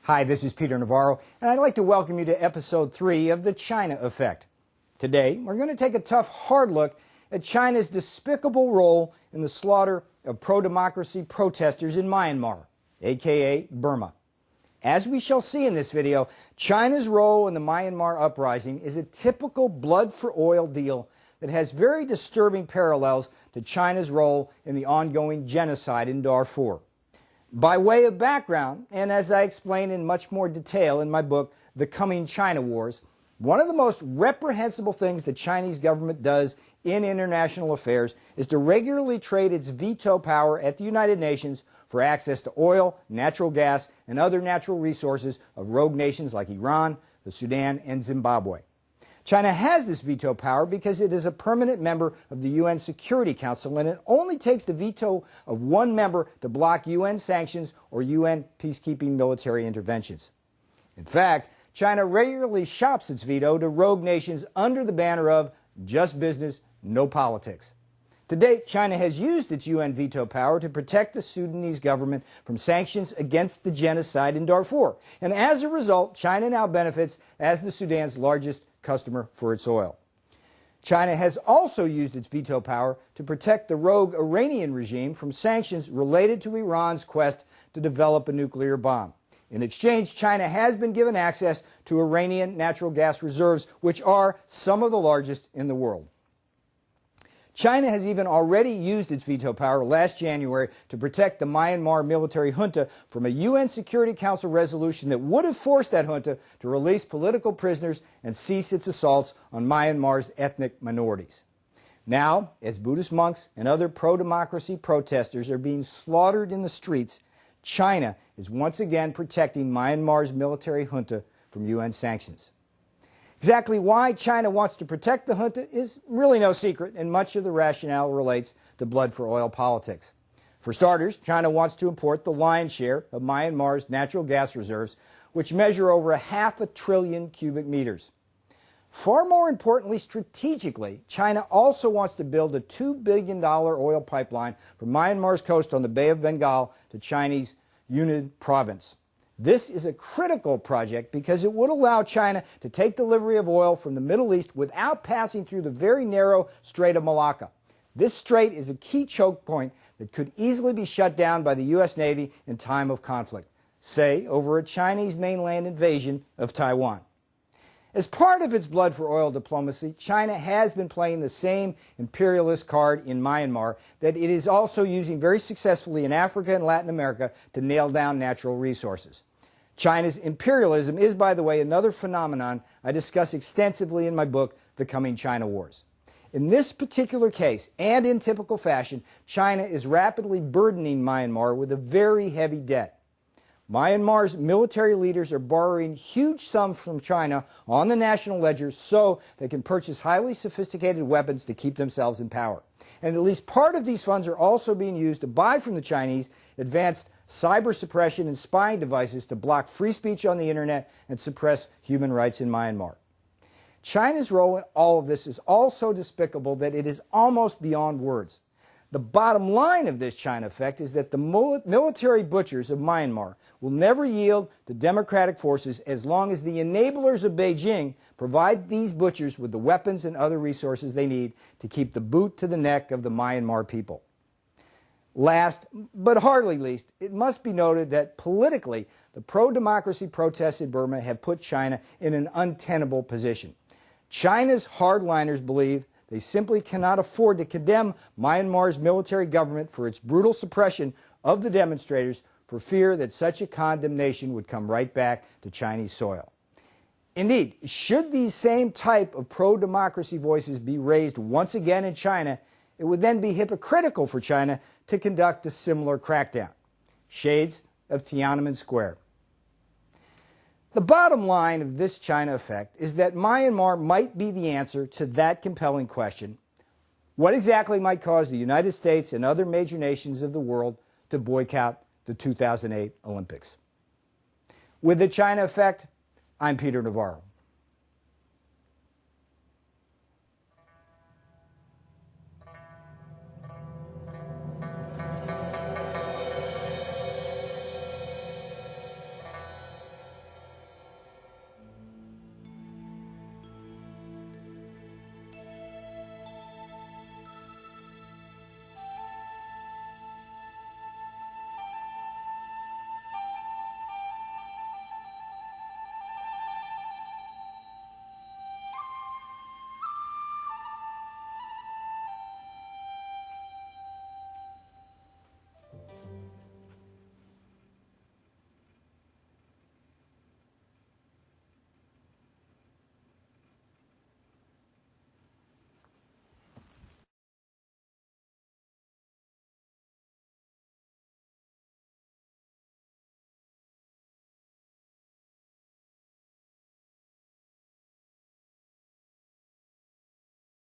Hi, this is Peter Navarro, and I'd like to welcome you to episode 3 of The China Effect. Today, we're going to take a tough, hard look at China's despicable role in the slaughter of pro-democracy protesters in Myanmar, aka Burma. As we shall see in this video, China's role in the Myanmar uprising is a typical blood-for-oil deal that has very disturbing parallels to China's role in the ongoing genocide in Darfur. By way of background, and as I explain in much more detail in my book, The Coming China Wars, one of the most reprehensible things the Chinese government does in international affairs is to regularly trade its veto power at the United Nations for access to oil, natural gas, and other natural resources of rogue nations like Iran, the Sudan, and Zimbabwe. China has this veto power because it is a permanent member of the UN Security Council, and it only takes the veto of one member to block UN sanctions or UN peacekeeping military interventions. In fact, China regularly shops its veto to rogue nations under the banner of just business, no politics. To date, China has used its UN veto power to protect the Sudanese government from sanctions against the genocide in Darfur. And as a result, China now benefits as the Sudan's largest customer for its oil. China has also used its veto power to protect the rogue Iranian regime from sanctions related to Iran's quest to develop a nuclear bomb. In exchange, China has been given access to Iranian natural gas reserves, which are some of the largest in the world. China has even already used its veto power last January to protect the Myanmar military junta from a UN Security Council resolution that would have forced that junta to release political prisoners and cease its assaults on Myanmar's ethnic minorities. Now, as Buddhist monks and other pro-democracy protesters are being slaughtered in the streets, China is once again protecting Myanmar's military junta from UN sanctions. Exactly why China wants to protect the junta is really no secret, and much of the rationale relates to blood-for-oil politics. For starters, China wants to import the lion's share of Myanmar's natural gas reserves, which measure over 500 billion cubic meters. Far more importantly, strategically, China also wants to build a $2 billion oil pipeline from Myanmar's coast on the Bay of Bengal to Chinese Yunnan province. This is a critical project because it would allow China to take delivery of oil from the Middle East without passing through the very narrow Strait of Malacca. This strait is a key choke point that could easily be shut down by the U.S. Navy in time of conflict, say over a Chinese mainland invasion of Taiwan. As part of its blood-for-oil diplomacy, China has been playing the same imperialist card in Myanmar that it is also using very successfully in Africa and Latin America to nail down natural resources. China's imperialism is, by the way, another phenomenon I discuss extensively in my book, The Coming China Wars. In this particular case, and in typical fashion, China is rapidly burdening Myanmar with a very heavy debt. Myanmar's military leaders are borrowing huge sums from China on the national ledger so they can purchase highly sophisticated weapons to keep themselves in power. And at least part of these funds are also being used to buy from the Chinese advanced cyber suppression and spying devices to block free speech on the internet and suppress human rights in Myanmar. China's role in all of this is also despicable that it is almost beyond words. The bottom line of this China effect is that the military butchers of Myanmar will never yield to democratic forces as long as the enablers of Beijing provide these butchers with the weapons and other resources they need to keep the boot to the neck of the Myanmar people. Last, but hardly least, it must be noted that politically, the pro-democracy protests in Burma have put China in an untenable position. China's hardliners believe they simply cannot afford to condemn Myanmar's military government for its brutal suppression of the demonstrators for fear that such a condemnation would come right back to Chinese soil. Indeed, should these same type of pro-democracy voices be raised once again in China, it would then be hypocritical for China to conduct a similar crackdown. Shades of Tiannamen Square. The bottom line of this China effect is that Myanmar might be the answer to that compelling question: what exactly might cause the United States and other major nations of the world to boycott the 2008 Olympics? With the China effect, I'm Peter Navarro.